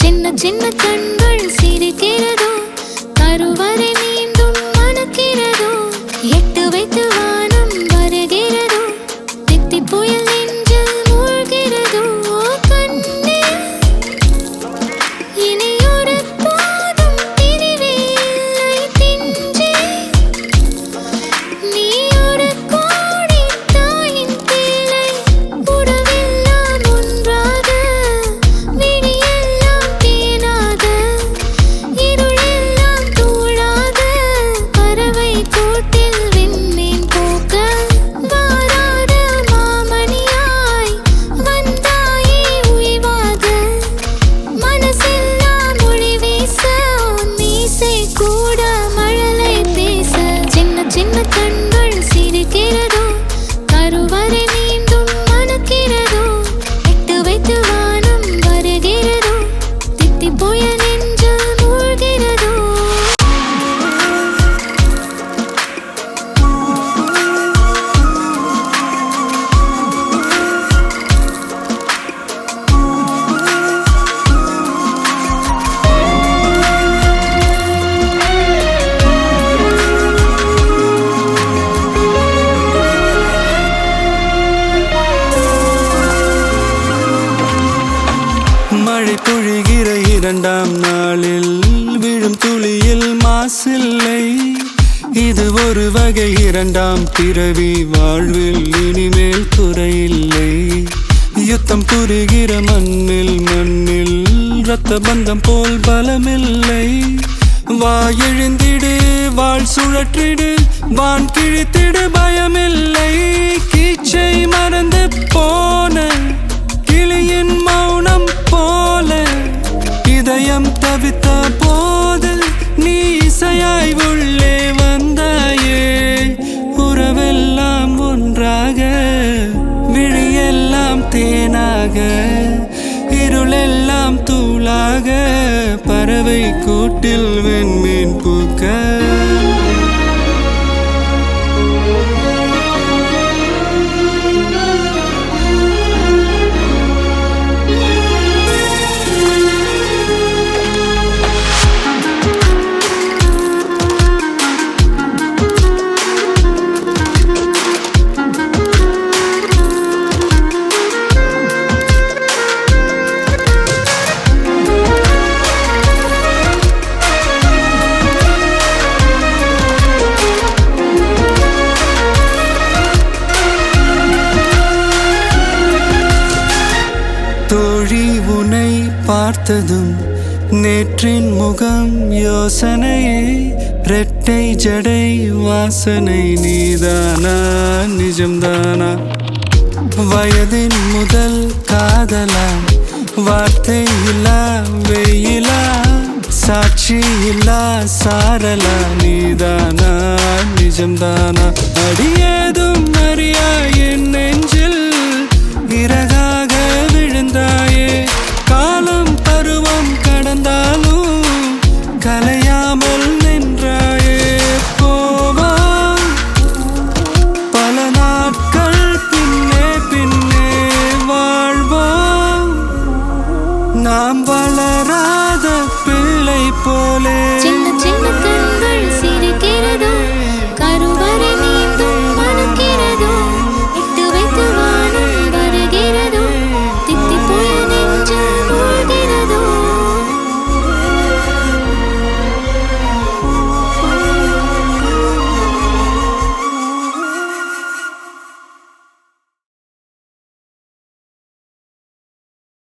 சின்ன சின்ன கண்கள் சிரிக்கிறதோ, கருவறை மீண்டும் மணக்கிறதோ, எட்டு வைத்து வானம் வருகிறதோ, தித்தி புயல் நெஞ்சில் மூழ்கிறதோ. கண்ணே இனி ஒரு போதும் பிரிவே இல்லை பிஞ்சே, நீ ஒரு கோடி தாயின் பிள்ளை. உறவெல்லாம் ஒன்றாக, விழியெல்லாம் தேனாக, இருளெல்லாம் தூளாக, பறவை கூட்டில் விண்மீன் போக்க, வாராத மாமணியாய் வந்தாயே உய்வாக. மனசெல்லாம் மொழி வீச, மீசை கூட மழலை பேச. சின்ன சின்ன கண்கள் சிரிக்கிறதோ, கருவறை மீண்டும் மணக்கிறதோ, எட்டு வைத்து வானம் வருகிறதோ, தித்தி புயல் நெஞ்சில் மூழ்கிறதோ. மழை பொழிகிற இரண்டாம் நாளில் விழும் துளியில் மாசில்லை. இது ஒரு வகை இரண்டாம் பிறவி, வாழ்வில் இனிமேல் குறையில்லை. யுத்தம் புரிகிற மண்ணில் இரத்த பந்தம் போல் பலமில்லை. வா எழுந்திடு, வாழ் சுழற்றிடு, வான் கிழித்திடு, பயமில்லை. கீச்சை மறந்து போன கிளியின் மௌனம் போல, இதயம் தவித்த போது நீ இசையாய் உள்ளே வந்தாயே. உறவெல்லாம் ஒன்றாக, விழியெல்லாம் தேனாக, இருளெல்லாம் தூளாக, பறவை கூட்டில் வெண்மீன் பூக்க. தோழி உன்னை பார்த்ததும் நேற்றின் முகம் யோசனையே, ரெட்டை ஜடை வாசனை நீதானா நிஜம்தானா? வயதின் முதல் காதலா, வார்த்தை இல்லா வெயிலா, சாட்சி இல்லா சாரலா, நீதானா நிஜம்தானா? அடியேதும் அறியா என் நெஞ்சில் இறகாக விழுந்தாயே. காலம் பருவம் கடந்தாலும் கலையாமல் நின்றாயே. போவோம் பல நாட்கள், பின்னே பின்னே வாழ்வோம், நாம் வளராத பிள்ளை போலே. சின்ன சின்ன கண்கள் சிரிக்கிறதோ,